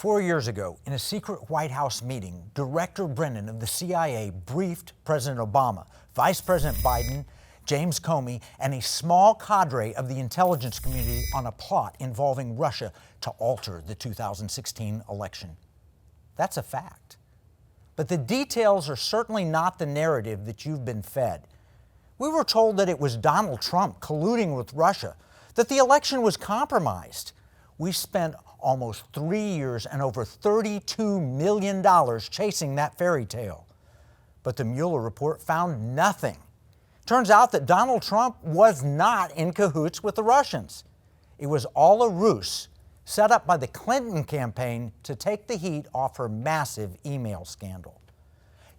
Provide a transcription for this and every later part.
4 years ago, in a secret White House meeting, Director Brennan of the CIA briefed President Obama, Vice President Biden, James Comey, and a small cadre of the intelligence community on a plot involving Russia to alter the 2016 election. That's a fact. But the details are certainly not the narrative that you've been fed. We were told that it was Donald Trump colluding with Russia, that the election was compromised. We spent almost 3 years and over $32 million chasing that fairy tale. But the Mueller report found nothing. Turns out that Donald Trump was not in cahoots with the Russians. It was all a ruse set up by the Clinton campaign to take the heat off her massive email scandal.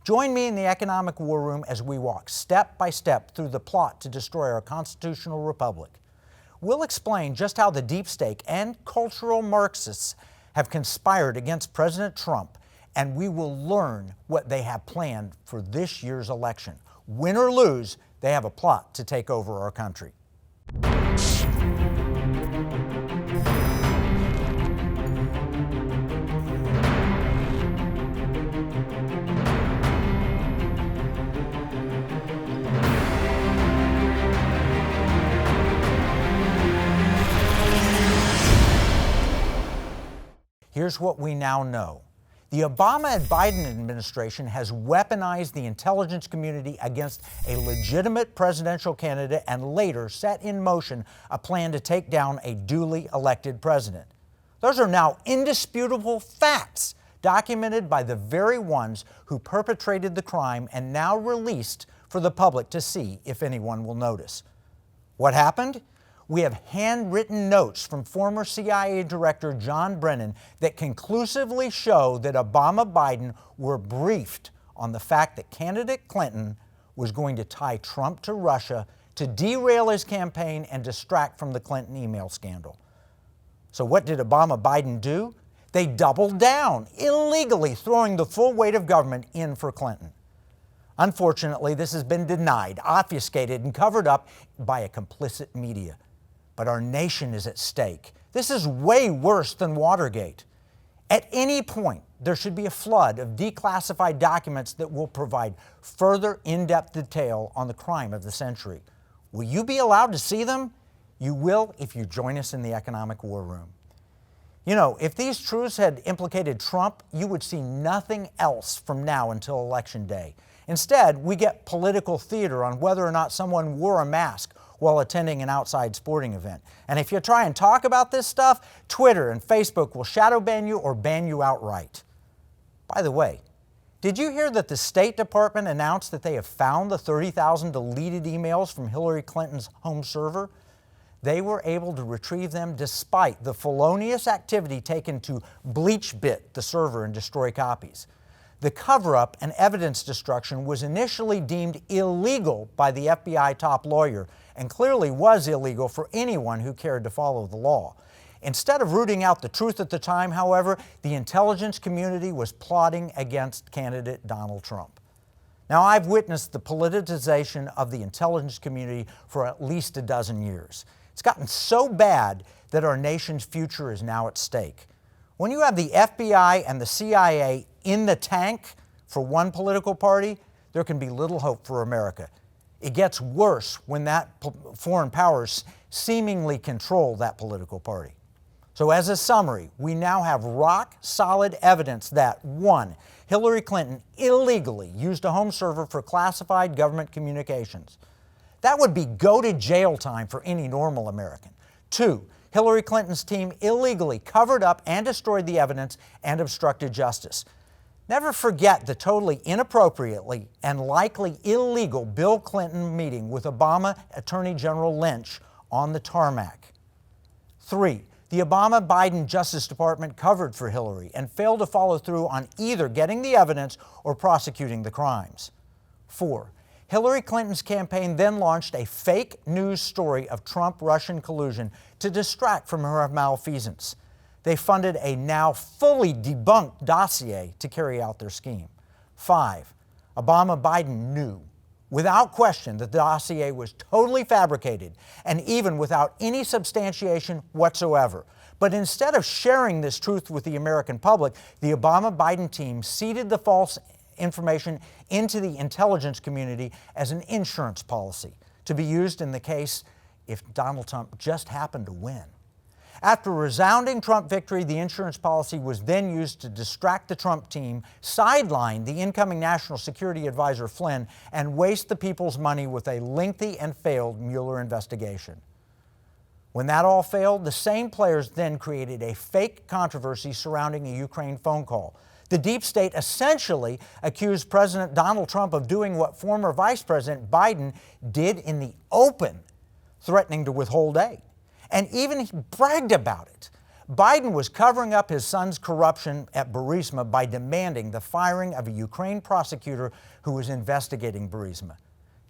Join me in the economic war room as we walk step by step through the plot to destroy our constitutional republic. We'll explain just how the deep state and cultural Marxists have conspired against President Trump, and we will learn what they have planned for this year's election. Win or lose, they have a plot to take over our country. Here's what we now know. The Obama and Biden administration has weaponized the intelligence community against a legitimate presidential candidate and later set in motion a plan to take down a duly elected president. Those are now indisputable facts documented by the very ones who perpetrated the crime and now released for the public to see if anyone will notice. What happened? We have handwritten notes from former CIA Director John Brennan that conclusively show that Obama-Biden were briefed on the fact that candidate Clinton was going to tie Trump to Russia to derail his campaign and distract from the Clinton email scandal. So what did Obama-Biden do? They doubled down, illegally throwing the full weight of government in for Clinton. Unfortunately, this has been denied, obfuscated, and covered up by a complicit media. But our nation is at stake. This is way worse than Watergate. At any point, there should be a flood of declassified documents that will provide further in-depth detail on the crime of the century. Will you be allowed to see them? You will if you join us in the economic war room. You know, if these truths had implicated Trump, you would see nothing else from now until Election Day. Instead, we get political theater on whether or not someone wore a mask while attending an outside sporting event. And if you try and talk about this stuff, Twitter and Facebook will shadow ban you or ban you outright. By the way, did you hear that the State Department announced that they have found the 30,000 deleted emails from Hillary Clinton's home server? They were able to retrieve them despite the felonious activity taken to BleachBit the server and destroy copies. The cover-up and evidence destruction was initially deemed illegal by the FBI top lawyer and clearly was illegal for anyone who cared to follow the law. Instead of rooting out the truth at the time, however, the intelligence community was plotting against candidate Donald Trump. Now, I've witnessed the politicization of the intelligence community for at least a dozen years. It's gotten so bad that our nation's future is now at stake. When you have the FBI and the CIA in the tank for one political party, there can be little hope for America. It gets worse when foreign powers seemingly control that political party. So as a summary, we now have rock-solid evidence that, 1, Hillary Clinton illegally used a home server for classified government communications. That would be go-to-jail time for any normal American. 2, Hillary Clinton's team illegally covered up and destroyed the evidence and obstructed justice. Never forget the totally inappropriately and likely illegal Bill Clinton meeting with Obama Attorney General Lynch on the tarmac. 3, the Obama-Biden Justice Department covered for Hillary and failed to follow through on either getting the evidence or prosecuting the crimes. 4, Hillary Clinton's campaign then launched a fake news story of Trump-Russian collusion to distract from her malfeasance. They funded a now fully debunked dossier to carry out their scheme. 5, Obama-Biden knew, without question, that the dossier was totally fabricated and even without any substantiation whatsoever. But instead of sharing this truth with the American public, the Obama-Biden team seeded the false information into the intelligence community as an insurance policy to be used in the case if Donald Trump just happened to win. After a resounding Trump victory, the insurance policy was then used to distract the Trump team, sideline the incoming National Security Advisor Flynn, and waste the people's money with a lengthy and failed Mueller investigation. When that all failed, the same players then created a fake controversy surrounding a Ukraine phone call. The deep state essentially accused President Donald Trump of doing what former Vice President Biden did in the open, threatening to withhold aid. And even he bragged about it. Biden was covering up his son's corruption at Burisma by demanding the firing of a Ukraine prosecutor who was investigating Burisma.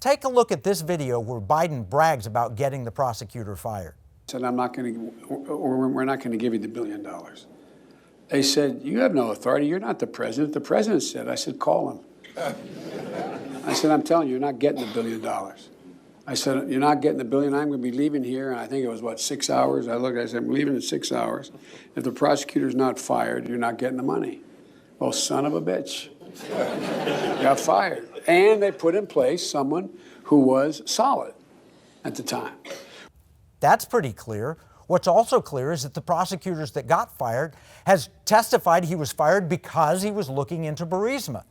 Take a look at this video where Biden brags about getting the prosecutor fired. Said, we're not going to give you the $1 billion. They said, you have no authority. You're not the president. The president said. I said, call him. I said, I'm telling you, you're not getting the $1 billion. I said, you're not getting the $1 billion. I'm going to be leaving here. And I think it was, 6 hours? I looked, I said, I'm leaving in 6 hours. If the prosecutor's not fired, you're not getting the money. Well, son of a bitch. Got fired. And they put in place someone who was solid at the time. That's pretty clear. What's also clear is that the prosecutors that got fired has testified he was fired because he was looking into Burisma.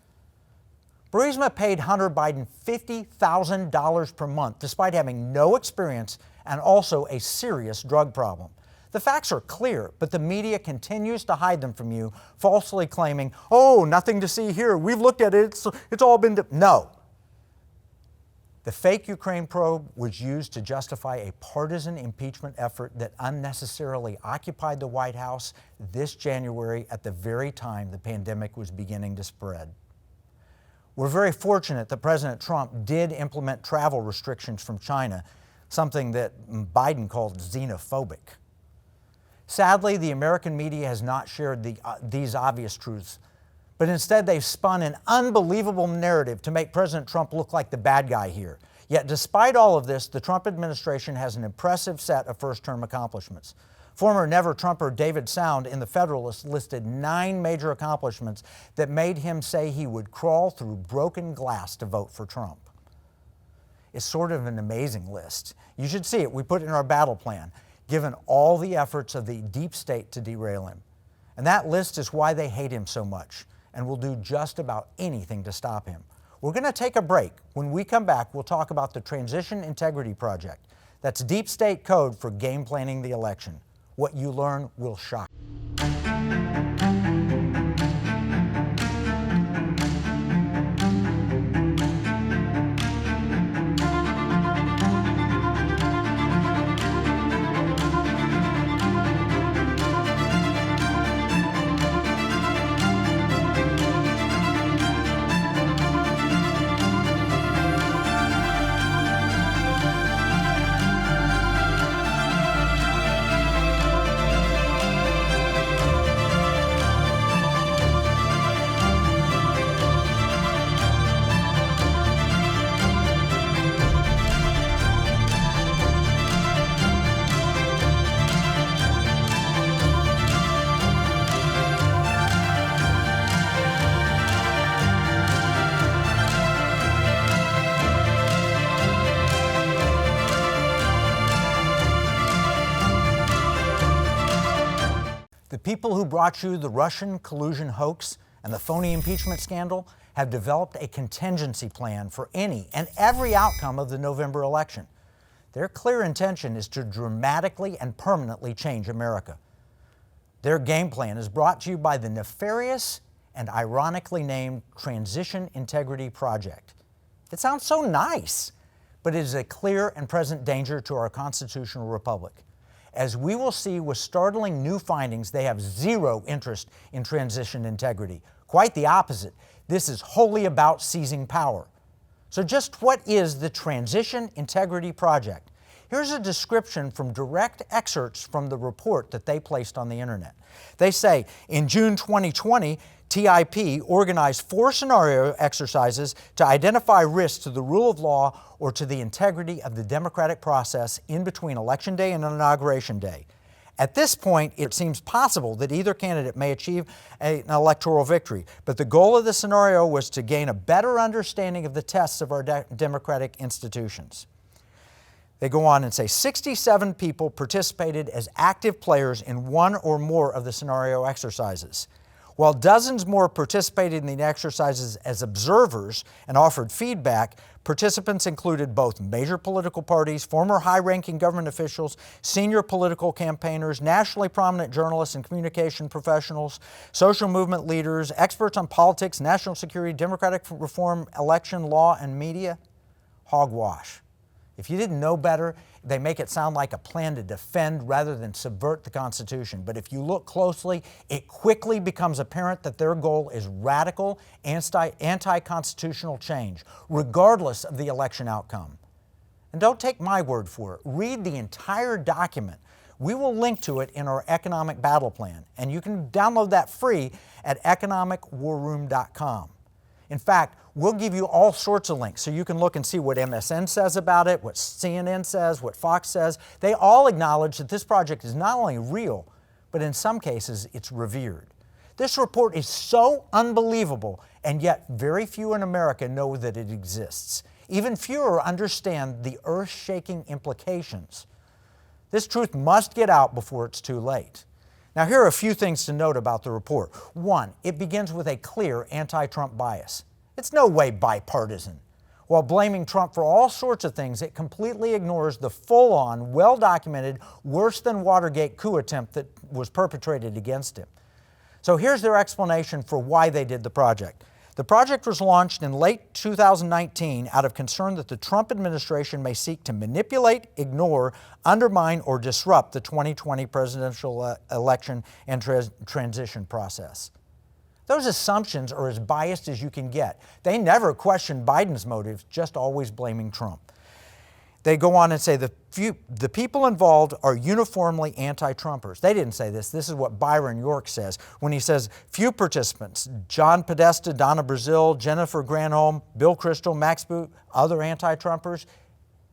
Burisma paid Hunter Biden $50,000 per month despite having no experience and also a serious drug problem. The facts are clear, but the media continues to hide them from you, falsely claiming, oh, nothing to see here. We've looked at it. It's all been... No. The fake Ukraine probe was used to justify a partisan impeachment effort that unnecessarily occupied the White House this January at the very time the pandemic was beginning to spread. We're very fortunate that President Trump did implement travel restrictions from China, something that Biden called xenophobic. Sadly, the American media has not shared these obvious truths, but instead they've spun an unbelievable narrative to make President Trump look like the bad guy here. Yet despite all of this, the Trump administration has an impressive set of first-term accomplishments. Former Never-Trumper David Sound in The Federalist listed 9 major accomplishments that made him say he would crawl through broken glass to vote for Trump. It's sort of an amazing list. You should see it. We put it in our battle plan, given all the efforts of the deep state to derail him. And that list is why they hate him so much and will do just about anything to stop him. We're going to take a break. When we come back, we'll talk about the Transition Integrity Project. That's deep state code for game planning the election. What you learn will shock you. The people who brought you the Russian collusion hoax and the phony impeachment scandal have developed a contingency plan for any and every outcome of the November election. Their clear intention is to dramatically and permanently change America. Their game plan is brought to you by the nefarious and ironically named Transition Integrity Project. It sounds so nice, but it is a clear and present danger to our constitutional republic. As we will see with startling new findings, they have zero interest in transition integrity. Quite the opposite. This is wholly about seizing power. So just what is the Transition Integrity Project? Here's a description from direct excerpts from the report that they placed on the internet. They say, in June 2020, TIP organized 4 scenario exercises to identify risks to the rule of law or to the integrity of the democratic process in between Election Day and Inauguration Day. At this point, it seems possible that either candidate may achieve an electoral victory, but the goal of the scenario was to gain a better understanding of the tests of our democratic institutions. They go on and say 67 people participated as active players in one or more of the scenario exercises. While dozens more participated in the exercises as observers and offered feedback, participants included both major political parties, former high-ranking government officials, senior political campaigners, nationally prominent journalists and communication professionals, social movement leaders, experts on politics, national security, democratic reform, election law, and media. Hogwash. If you didn't know better, they make it sound like a plan to defend rather than subvert the Constitution. But if you look closely, it quickly becomes apparent that their goal is radical, anti-constitutional change, regardless of the election outcome. And don't take my word for it. Read the entire document. We will link to it in our economic battle plan, and you can download that free at economicwarroom.com. In fact, we'll give you all sorts of links so you can look and see what MSN says about it, what CNN says, what Fox says. They all acknowledge that this project is not only real, but in some cases it's revered. This report is so unbelievable, and yet very few in America know that it exists. Even fewer understand the earth-shaking implications. This truth must get out before it's too late. Now, here are a few things to note about the report. One, it begins with a clear anti-Trump bias. It's no way bipartisan. While blaming Trump for all sorts of things, it completely ignores the full-on, well-documented, worse-than-Watergate coup attempt that was perpetrated against him. So here's their explanation for why they did the project. The project was launched in late 2019 out of concern that the Trump administration may seek to manipulate, ignore, undermine, or disrupt the 2020 presidential election and transition process. Those assumptions are as biased as you can get. They never question Biden's motives, just always blaming Trump. They go on and say the people involved are uniformly anti-Trumpers. They didn't say this. This is what Byron York says when he says few participants, John Podesta, Donna Brazile, Jennifer Granholm, Bill Kristol, Max Boot, other anti-Trumpers.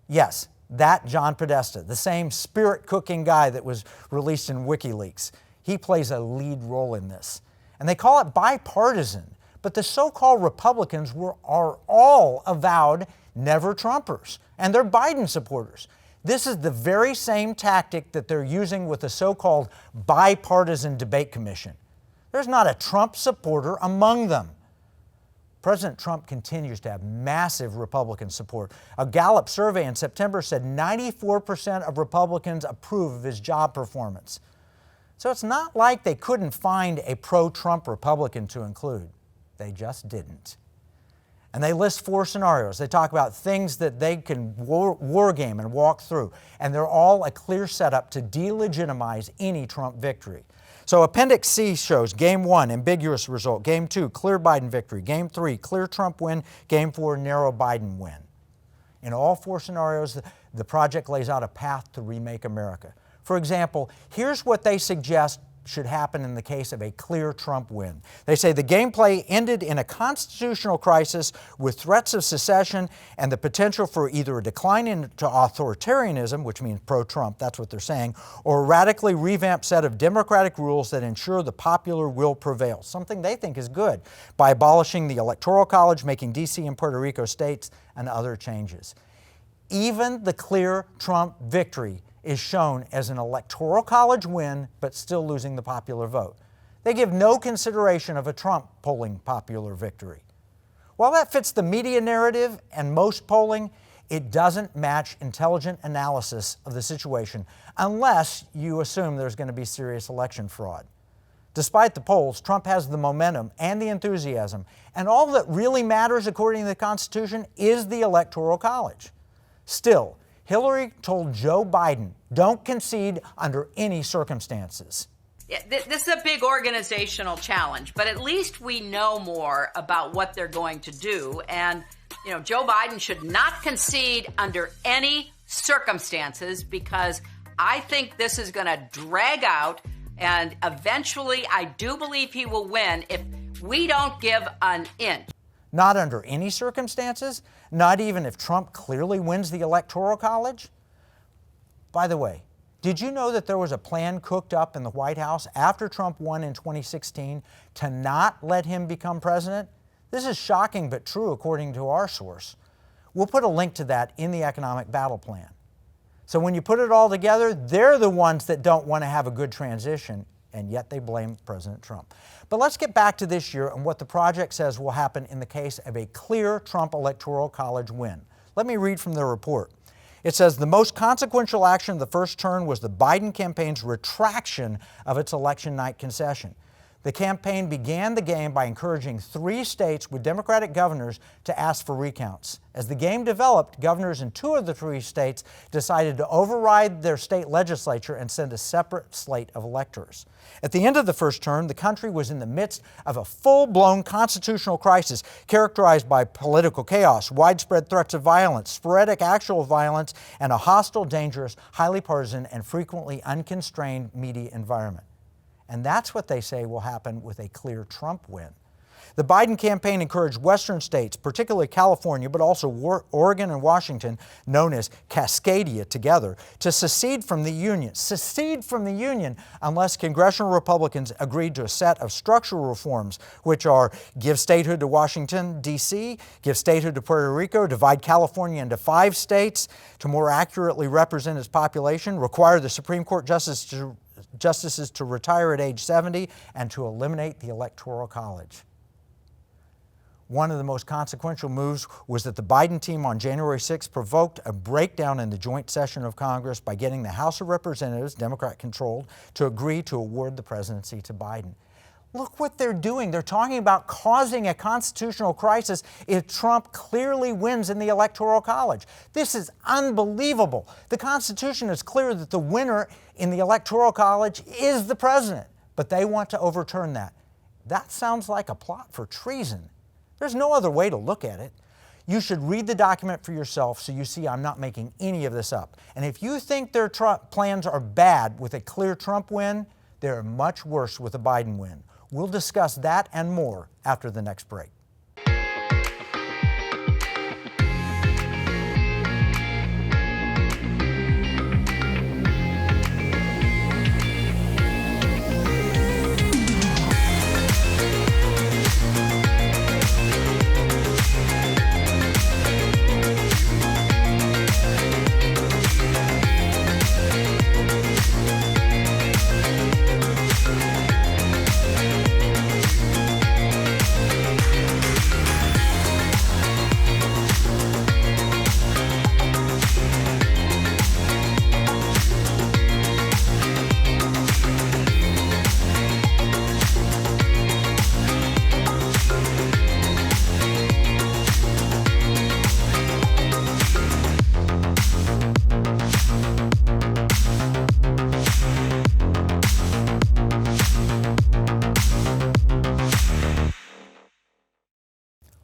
Yes, that John Podesta, the same spirit-cooking guy that was released in WikiLeaks. He plays a lead role in this. And they call it bipartisan, but the so-called Republicans are all avowed never-Trumpers, and they're Biden supporters. This is the very same tactic that they're using with the so-called bipartisan debate commission. There's not a Trump supporter among them. President Trump continues to have massive Republican support. A Gallup survey in September said 94% of Republicans approve of his job performance. So it's not like they couldn't find a pro-Trump Republican to include. They just didn't. And they list 4 scenarios. They talk about things that they can war game and walk through. And they're all a clear setup to delegitimize any Trump victory. So Appendix C shows Game 1, ambiguous result. Game 2, clear Biden victory. Game 3, clear Trump win. Game 4, narrow Biden win. In all 4 scenarios, the project lays out a path to remake America. For example, here's what they suggest should happen in the case of a clear Trump win. They say the gameplay ended in a constitutional crisis with threats of secession and the potential for either a decline into authoritarianism, which means pro-Trump, that's what they're saying, or a radically revamped set of democratic rules that ensure the popular will prevail, something they think is good, by abolishing the Electoral College, making D.C. and Puerto Rico states, and other changes. Even the clear Trump victory is shown as an Electoral College win, but still losing the popular vote. They give no consideration of a Trump polling popular victory. While that fits the media narrative and most polling, it doesn't match intelligent analysis of the situation unless you assume there's going to be serious election fraud. Despite the polls, Trump has the momentum and the enthusiasm, and all that really matters according to the Constitution is the Electoral College. Still, Hillary told Joe Biden, don't concede under any circumstances. Yeah, this is a big organizational challenge, but at least we know more about what they're going to do. And, Joe Biden should not concede under any circumstances because I think this is going to drag out. And eventually, I do believe he will win if we don't give an inch. Not under any circumstances? Not even if Trump clearly wins the Electoral College? By the way, Did you know that there was a plan cooked up in the White House after Trump won in 2016 to not let him become president? This is shocking but true according to our source. We'll put a link to that in the economic battle plan. So when you put it all together, they're the ones that don't want to have a good transition, and yet they blame President Trump. But let's get back to this year and what the project says will happen in the case of a clear Trump Electoral College win. Let me read from the report. It says the most consequential action of the first term was the Biden campaign's retraction of its election night concession. The campaign began the game by encouraging 3 states with Democratic governors to ask for recounts. As the game developed, governors in 2 of the 3 states decided to override their state legislature and send a separate slate of electors. At the end of the first term, the country was in the midst of a full-blown constitutional crisis characterized by political chaos, widespread threats of violence, sporadic actual violence, and a hostile, dangerous, highly partisan, and frequently unconstrained media environment. And that's what they say will happen with a clear Trump win. The Biden campaign encouraged Western states, particularly California, but also Oregon and Washington, known as Cascadia together, to secede from the Union. Secede from the Union unless congressional Republicans agreed to a set of structural reforms, which are give statehood to Washington, D.C., give statehood to Puerto Rico, divide California into 5 states to more accurately represent its population, require the Supreme Court justices to retire at age 70, and to eliminate the Electoral College. One of the most consequential moves was that the Biden team on January 6 provoked a breakdown in the joint session of Congress by getting the House of Representatives, Democrat-controlled, to agree to award the presidency to Biden. Look what they're doing. They're talking about causing a constitutional crisis if Trump clearly wins in the Electoral College. This is unbelievable. The Constitution is clear that the winner in the Electoral College is the president, but they want to overturn that. That sounds like a plot for treason. There's no other way to look at it. You should read the document for yourself so you see I'm not making any of this up. And if you think their plans are bad with a clear Trump win, they're much worse with a Biden win. We'll discuss that and more after the next break.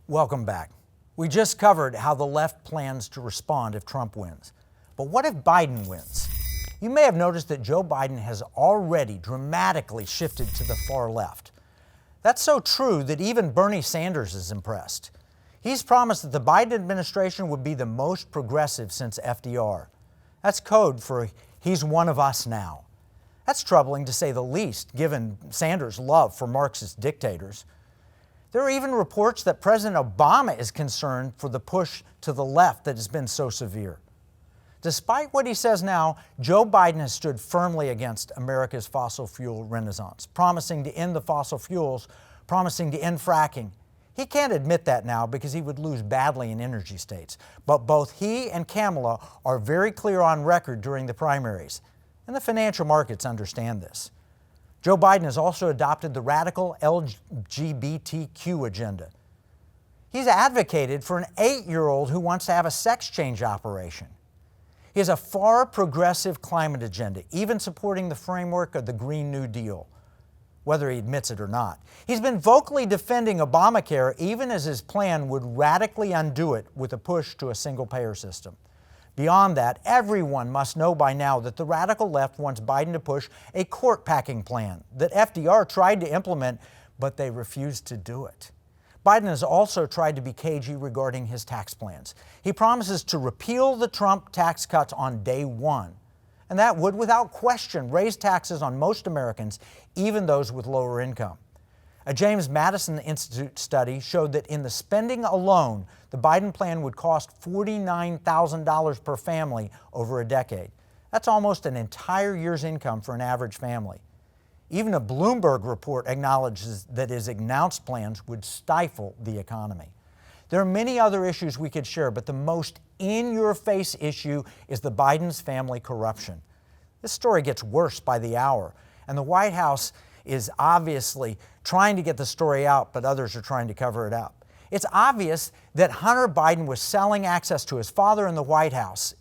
Welcome back. We just covered how the left plans to respond if Trump wins. But what if Biden wins? You may have noticed that Joe Biden has already dramatically shifted to the far left. That's so true that even Bernie Sanders is impressed. He's promised that the Biden administration would be the most progressive since FDR. That's code for he's one of us now. That's troubling to say the least, given Sanders' love for Marxist dictators. There are even reports that President Obama is concerned for the push to the left that has been so severe. Despite what he says now, Joe Biden has stood firmly against America's fossil fuel renaissance, promising to end the fossil fuels, promising to end fracking. He can't admit that now because he would lose badly in energy states. But both he and Kamala are very clear on record during the primaries, and the financial markets understand this. Joe Biden has also adopted the radical LGBTQ agenda. He's advocated for an 8-year-old who wants to have a sex change operation. He has a far progressive climate agenda, even supporting the framework of the Green New Deal, whether he admits it or not. He's been vocally defending Obamacare, even as his plan would radically undo it with a push to a single-payer system. Beyond that, everyone must know by now that the radical left wants Biden to push a court-packing plan that FDR tried to implement, but they refused to do it. Biden has also tried to be cagey regarding his tax plans. He promises to repeal the Trump tax cuts on day one. And that would, without question, raise taxes on most Americans, even those with lower income. A James Madison Institute study showed that in the spending alone, the Biden plan would cost $49,000 per family over a decade. That's almost an entire year's income for an average family. Even a Bloomberg report acknowledges that his announced plans would stifle the economy. There are many other issues we could share, but the most in-your-face issue is the Biden's family corruption. This story gets worse by the hour, and the White House is obviously trying to get the story out, but others are trying to cover it up. It's obvious that Hunter Biden was selling access to his father in the White House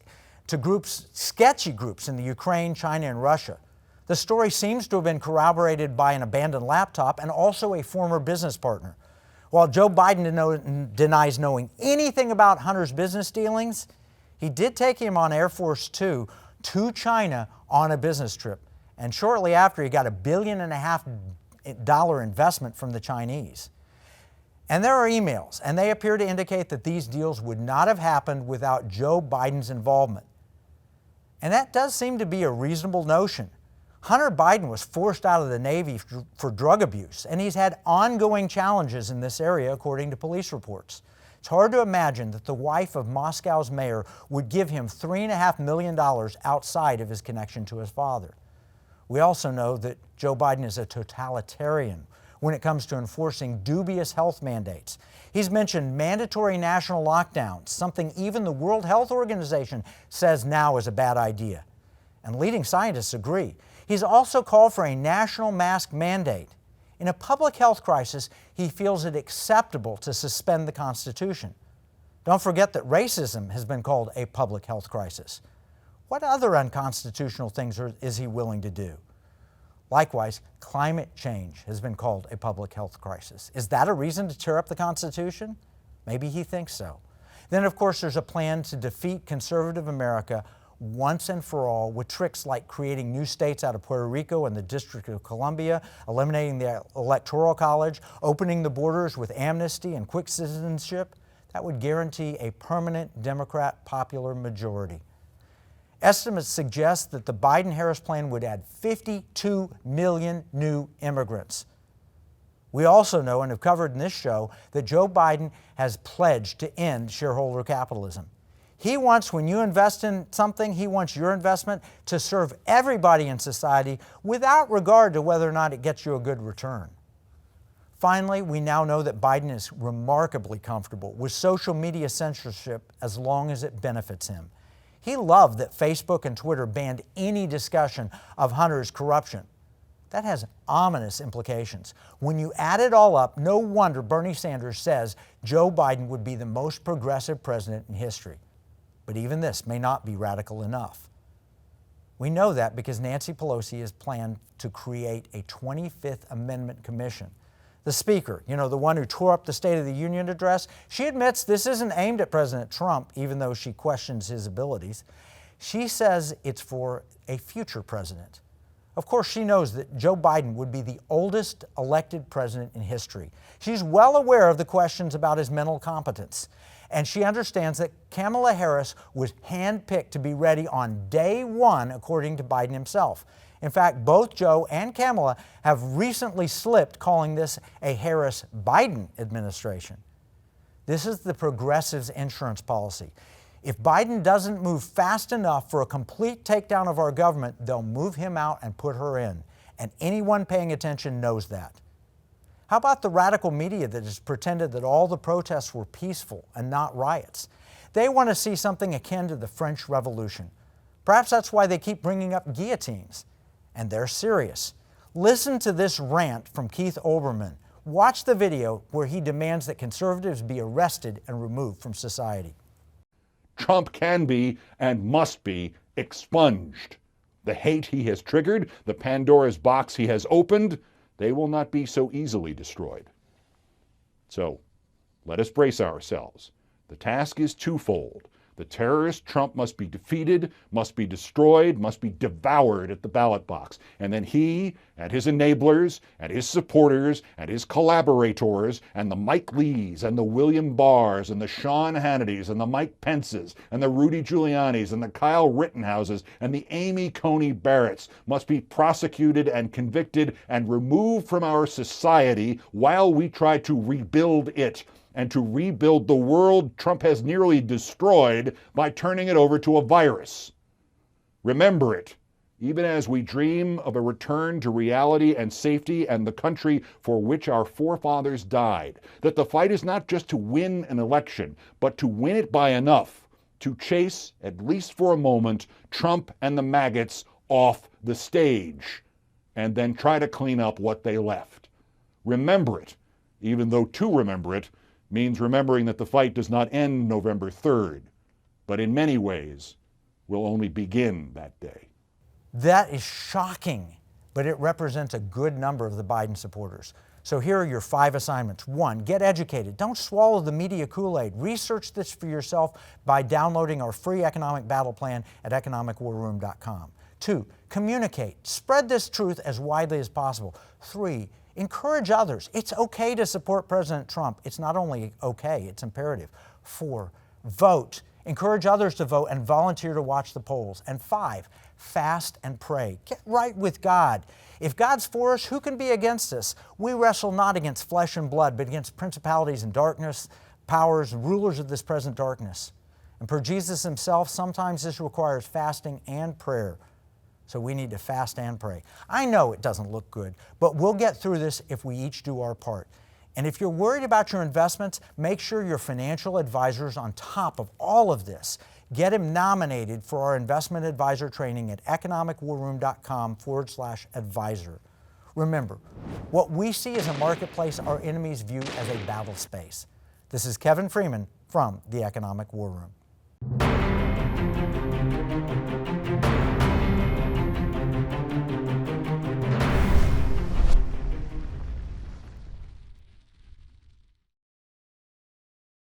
to groups, sketchy groups in the Ukraine, China, and Russia. The story seems to have been corroborated by an abandoned laptop and also a former business partner. While Joe Biden denies knowing anything about Hunter's business dealings, he did take him on Air Force Two to China on a business trip. And shortly after, he got $1.5 billion investment from the Chinese. And there are emails, and they appear to indicate that these deals would not have happened without Joe Biden's involvement. And that does seem to be a reasonable notion. Hunter Biden was forced out of the Navy for drug abuse, and he's had ongoing challenges in this area, according to police reports. It's hard to imagine that the wife of Moscow's mayor would give him $3.5 million outside of his connection to his father. We also know that Joe Biden is a totalitarian when it comes to enforcing dubious health mandates. He's mentioned mandatory national lockdowns, something even the World Health Organization says now is a bad idea. And leading scientists agree. He's also called for a national mask mandate. In a public health crisis, he feels it acceptable to suspend the Constitution. Don't forget that racism has been called a public health crisis. What other unconstitutional things is he willing to do? Likewise, climate change has been called a public health crisis. Is that a reason to tear up the Constitution? Maybe he thinks so. Then, of course, there's a plan to defeat conservative America once and for all with tricks like creating new states out of Puerto Rico and the District of Columbia, eliminating the Electoral College, opening the borders with amnesty and quick citizenship. That would guarantee a permanent Democrat popular majority. Estimates suggest that the Biden-Harris plan would add 52 million new immigrants. We also know and have covered in this show that Joe Biden has pledged to end shareholder capitalism. He wants, when you invest in something, he wants your investment to serve everybody in society without regard to whether or not it gets you a good return. Finally, we now know that Biden is remarkably comfortable with social media censorship as long as it benefits him. He loved that Facebook and Twitter banned any discussion of Hunter's corruption. That has ominous implications. When you add it all up, no wonder Bernie Sanders says Joe Biden would be the most progressive president in history. But even this may not be radical enough. We know that because Nancy Pelosi has planned to create a 25th Amendment Commission. The Speaker, the one who tore up the State of the Union address, she admits this isn't aimed at President Trump, even though she questions his abilities. She says it's for a future president. Of course, she knows that Joe Biden would be the oldest elected president in history. She's well aware of the questions about his mental competence. And she understands that Kamala Harris was handpicked to be ready on day one, according to Biden himself. In fact, both Joe and Kamala have recently slipped, calling this a Harris-Biden administration. This is the progressives' insurance policy. If Biden doesn't move fast enough for a complete takedown of our government, they'll move him out and put her in. And anyone paying attention knows that. How about the radical media that has pretended that all the protests were peaceful and not riots? They want to see something akin to the French Revolution. Perhaps that's why they keep bringing up guillotines. And they're serious. Listen to this rant from Keith Olbermann. Watch the video where he demands that conservatives be arrested and removed from society. Trump can be and must be expunged. The hate he has triggered, the Pandora's box he has opened, they will not be so easily destroyed. So, let us brace ourselves. The task is twofold. The terrorist Trump must be defeated, must be destroyed, must be devoured at the ballot box. And then he and his enablers and his supporters and his collaborators and the Mike Lees and the William Barrs and the Sean Hannitys and the Mike Pences and the Rudy Giulianis and the Kyle Rittenhouses and the Amy Coney Barretts must be prosecuted and convicted and removed from our society while we try to rebuild it and to rebuild the world Trump has nearly destroyed by turning it over to a virus. Remember it, even as we dream of a return to reality and safety and the country for which our forefathers died, that the fight is not just to win an election, but to win it by enough to chase, at least for a moment, Trump and the maggots off the stage, and then try to clean up what they left. Remember it, even though to remember it means remembering that the fight does not end November 3rd, but in many ways will only begin that day. That is shocking, but it represents a good number of the Biden supporters. So here are your 5 assignments. 1, get educated. Don't swallow the media Kool-Aid. Research this for yourself by downloading our free economic battle plan at economicwarroom.com. 2, communicate. Spread this truth as widely as possible. 3, encourage others. It's okay to support President Trump. It's not only okay, it's imperative. 4, vote. Encourage others to vote and volunteer to watch the polls. And 5, fast and pray. Get right with God. If God's for us, who can be against us? We wrestle not against flesh and blood, but against principalities and darkness, powers, and rulers of this present darkness. And per Jesus himself, sometimes this requires fasting and prayer. So we need to fast and pray. I know it doesn't look good, but we'll get through this if we each do our part. And if you're worried about your investments, make sure your financial advisor is on top of all of this. Get him nominated for our investment advisor training at economicwarroom.com/advisor. Remember, what we see as a marketplace, our enemies view as a battle space. This is Kevin Freeman from the Economic War Room.